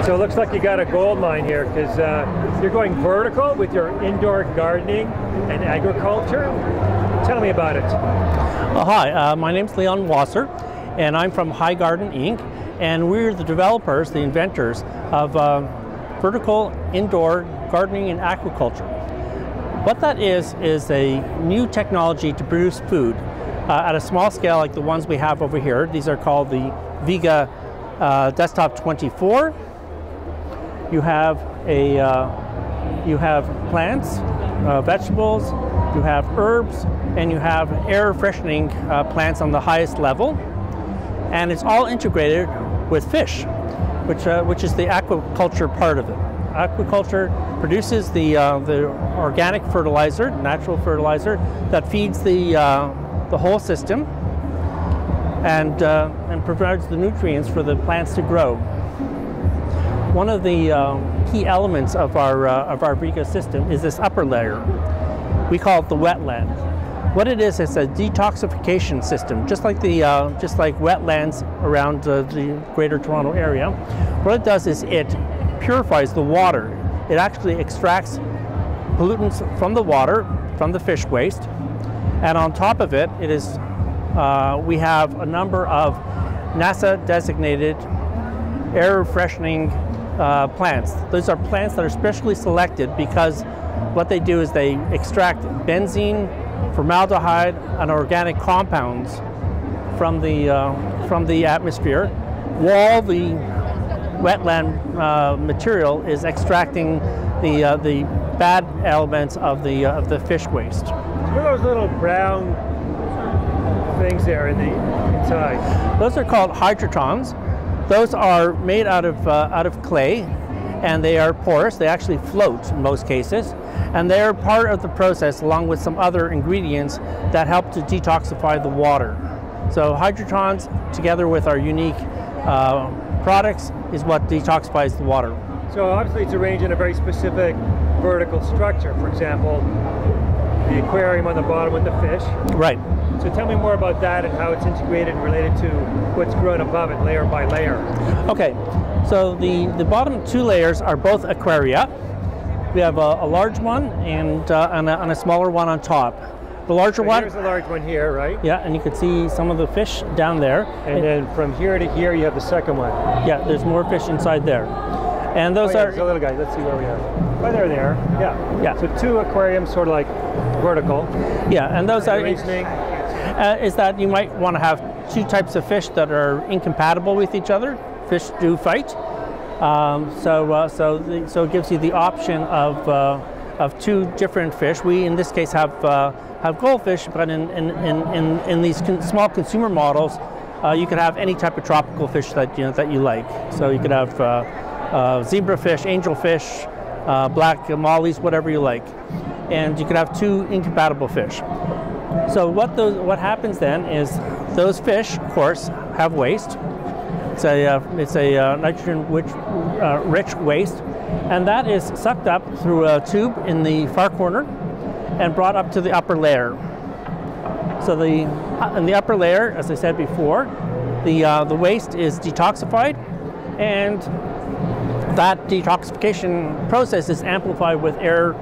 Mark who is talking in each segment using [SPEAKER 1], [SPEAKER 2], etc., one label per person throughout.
[SPEAKER 1] So it looks like you got a gold mine here, because you're going vertical with your indoor gardening and agriculture. Tell me about it.
[SPEAKER 2] Hi, my name's Leon Wasser, and I'm from HiGarden Inc. And we're the developers, the inventors of Vertical Indoor Gardening and Aquaculture. What that is a new technology to produce food at a small scale like the ones we have over here. These are called the VIGA Desktop 24. You have plants, vegetables, you have herbs, and you have air freshening plants on the highest level. And it's all integrated with fish, which is the aquaculture part of it. Aquaculture produces the organic fertilizer, natural fertilizer, that feeds the whole system and provides the nutrients for the plants to grow. One of the key elements of our VIGA system is this upper layer. We call it the wetland. What it is, it's a detoxification system, just like wetlands around the Greater Toronto area. What it does is it purifies the water. It actually extracts pollutants from the water, from the fish waste, and on top of it, we have a number of NASA-designated air freshening plants. Those are plants that are specially selected because what they do is they extract benzene, formaldehyde, and organic compounds from the atmosphere, while the wetland material is extracting the bad elements of the fish waste.
[SPEAKER 1] What are those little brown things there inside? Those
[SPEAKER 2] are called hydrotons. Those are made out of clay, and they are porous. They actually float in most cases, and they are part of the process along with some other ingredients that help to detoxify the water. So hydrotons, together with our unique products, is what detoxifies the water.
[SPEAKER 1] So obviously it's arranged in a very specific vertical structure. For example, the aquarium on the bottom with the fish.
[SPEAKER 2] Right.
[SPEAKER 1] So tell me more about that and how it's integrated and related to what's grown above it, layer by layer.
[SPEAKER 2] Okay, so the bottom two layers are both aquaria. We have a large one and a smaller one on top. The larger one.
[SPEAKER 1] Here's a large one here, right?
[SPEAKER 2] Yeah, and you can see some of the fish down there.
[SPEAKER 1] And then from here to here, you have the second one.
[SPEAKER 2] Yeah, there's more fish inside there. And those are.
[SPEAKER 1] There's a little guy. Let's see where we are. Oh, they're there. Yeah. Yeah. So two aquariums, sort of like vertical.
[SPEAKER 2] Yeah, and those are.
[SPEAKER 1] Reasoning.
[SPEAKER 2] Is that you might want to have two types of fish that are incompatible with each other. Fish do fight, so it gives you the option of two different fish. We in this case have goldfish, but in these small consumer models, you could have any type of tropical fish that you like. So you could have zebrafish, angelfish, black mollies, whatever you like, and you could have two incompatible fish. So what happens then is those fish, of course, have waste. It's a nitrogen-rich waste, and that is sucked up through a tube in the far corner and brought up to the upper layer. So in the upper layer, as I said before, the waste is detoxified, and that detoxification process is amplified with air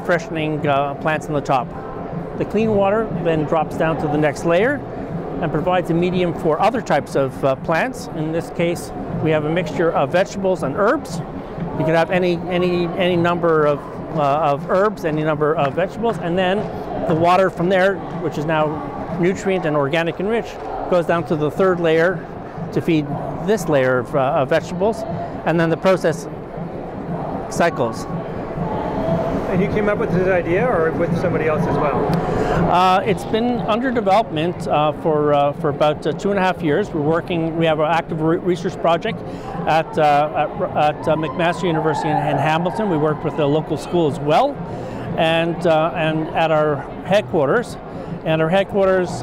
[SPEAKER 2] freshening plants on the top. The clean water then drops down to the next layer and provides a medium for other types of plants. In this case, we have a mixture of vegetables and herbs. You can have any number of herbs, any number of vegetables, and then the water from there, which is now nutrient and organic enriched, goes down to the third layer to feed this layer of vegetables, and then the process cycles.
[SPEAKER 1] And you came up with this idea, or with somebody else as well?
[SPEAKER 2] It's been under development for about 2.5 years. We have an active research project at McMaster University in Hamilton. We work with the local school as well, and at our headquarters. And our headquarters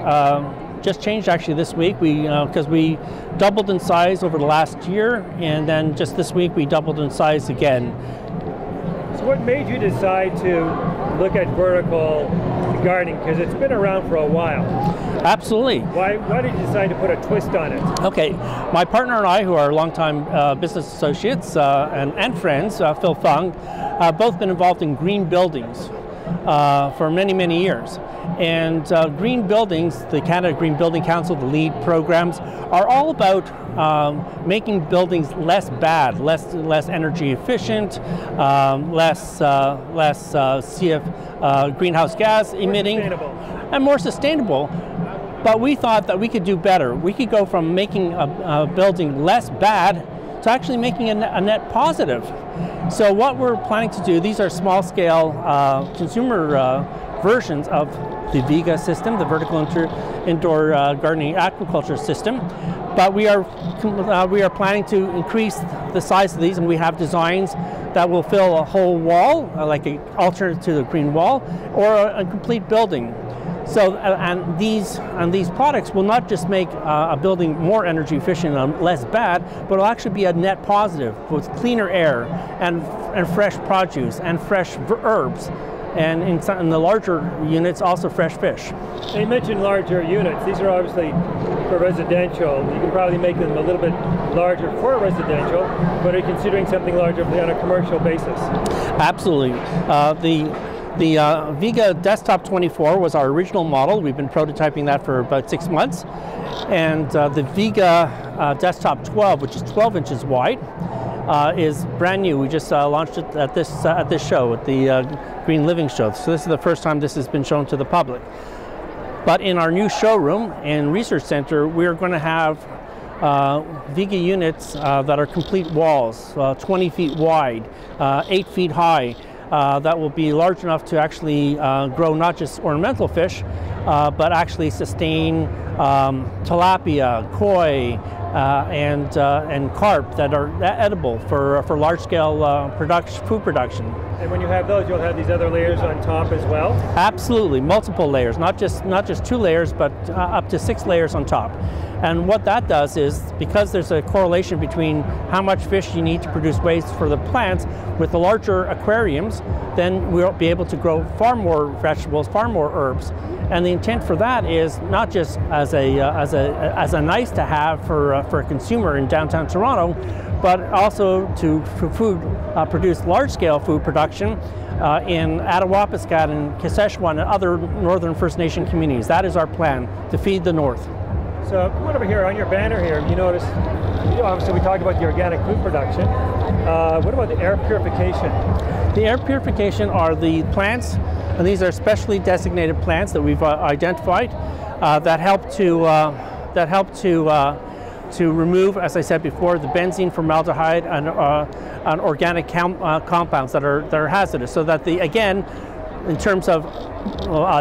[SPEAKER 2] just changed actually this week. Because we doubled in size over the last year, and then just this week we doubled in size again.
[SPEAKER 1] So what made you decide to look at vertical gardening? Because it's been around for a while.
[SPEAKER 2] Absolutely.
[SPEAKER 1] Why did you decide to put a twist on it?
[SPEAKER 2] Okay, my partner and I, who are longtime business associates and friends, Phil Fung, both been involved in green buildings for many, many years. And green buildings, the Canada Green Building Council, the LEED programs, are all about making buildings less bad, less energy efficient, less greenhouse gas emitting, and more sustainable. But we thought that we could do better. We could go from making a building less bad to actually making a net positive. So what we're planning to do, these are small-scale consumer versions of the VIGA system, the Vertical Indoor Gardening Aquaculture system. But we are planning to increase the size of these, and we have designs that will fill a whole wall, like an alternate to the green wall, or a complete building. So, and these products will not just make a building more energy efficient and less bad, but it'll actually be a net positive with cleaner air and fresh produce and fresh herbs, and in the larger units also fresh fish.
[SPEAKER 1] And you mentioned larger units. These are obviously for residential. You can probably make them a little bit larger for residential, but are you considering something larger on a commercial basis?
[SPEAKER 2] Absolutely. The VIGA Desktop 24 was our original model. We've been prototyping that for about 6 months. And the VIGA Desktop 12, which is 12 inches wide, is brand new. We just launched it at this show, at the Green Living Show. So this is the first time this has been shown to the public. But in our new showroom and research center, we're going to have VIGA units that are complete walls, 20 feet wide, 8 feet high, that will be large enough to actually grow not just ornamental fish, but actually sustain tilapia, koi, and carp that are edible for large-scale food production.
[SPEAKER 1] And when you have those, you'll have these other layers on top as well?
[SPEAKER 2] Absolutely, multiple layers, not just 2 layers, but up to 6 layers on top. And what that does is, because there's a correlation between how much fish you need to produce waste for the plants, with the larger aquariums, then we'll be able to grow far more vegetables, far more herbs. And the intent for that is not just as a nice to have for a consumer in downtown Toronto, but also to produce large-scale food production in Attawapiskat and Kashechewan and other northern First Nation communities. That is our plan, to feed the north.
[SPEAKER 1] So come on over here, on your banner here, you notice, obviously we talked about the organic food production. What about the air purification?
[SPEAKER 2] The air purification are the plants, and these are specially designated plants that we've identified that help to remove, as I said before, the benzene, formaldehyde, and organic compounds that are hazardous. So that again, in terms of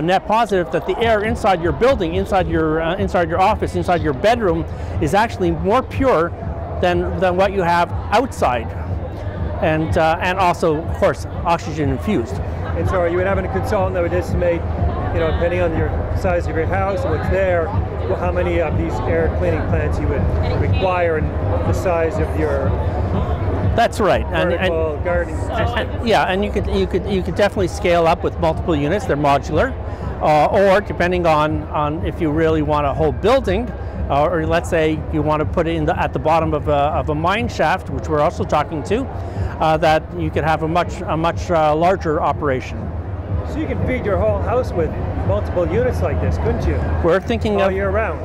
[SPEAKER 2] net positive, that the air inside your building, inside your office, inside your bedroom, is actually more pure than what you have outside, and also, of course, oxygen infused.
[SPEAKER 1] And so, are you having a consultant that would estimate, depending on your size of your house and what's there, how many of these air cleaning plants you would require and the size of your
[SPEAKER 2] That's right.
[SPEAKER 1] vertical gardening system?
[SPEAKER 2] Yeah, and you could definitely scale up with multiple units. They're modular, or depending on if you really want a whole building, or let's say you want to put it at the bottom of a mine shaft, which we're also talking to, that you could have a much larger operation.
[SPEAKER 1] So you can feed your whole house with multiple units like this, couldn't you?
[SPEAKER 2] We're thinking
[SPEAKER 1] all year round.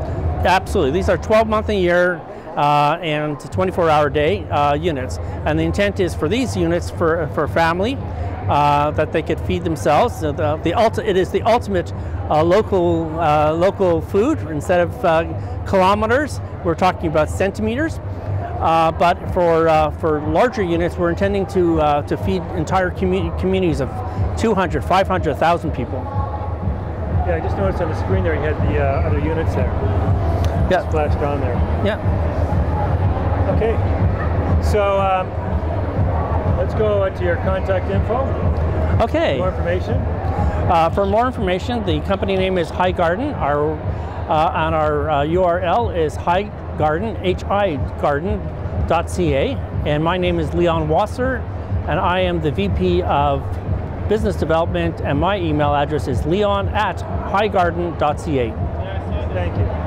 [SPEAKER 2] Absolutely. These are 12 month a year and 24-hour day units, and the intent is for these units for family that they could feed themselves. It is the ultimate local food. Instead of kilometers, we're talking about centimeters. But for larger units, we're intending to feed entire communities of 200, 500, 1,000 people.
[SPEAKER 1] Yeah, I just noticed on the screen there you had the other units there.
[SPEAKER 2] Yeah.
[SPEAKER 1] Splashed on there.
[SPEAKER 2] Yeah.
[SPEAKER 1] Okay. So let's go to your contact info.
[SPEAKER 2] Okay.
[SPEAKER 1] More information.
[SPEAKER 2] For more information, the company name is HiGarden. Our URL is HiGarden.ca, and my name is Leon Wasser, and I am the VP of business development, and my email address is leon@higarden.ca.
[SPEAKER 1] Thank you.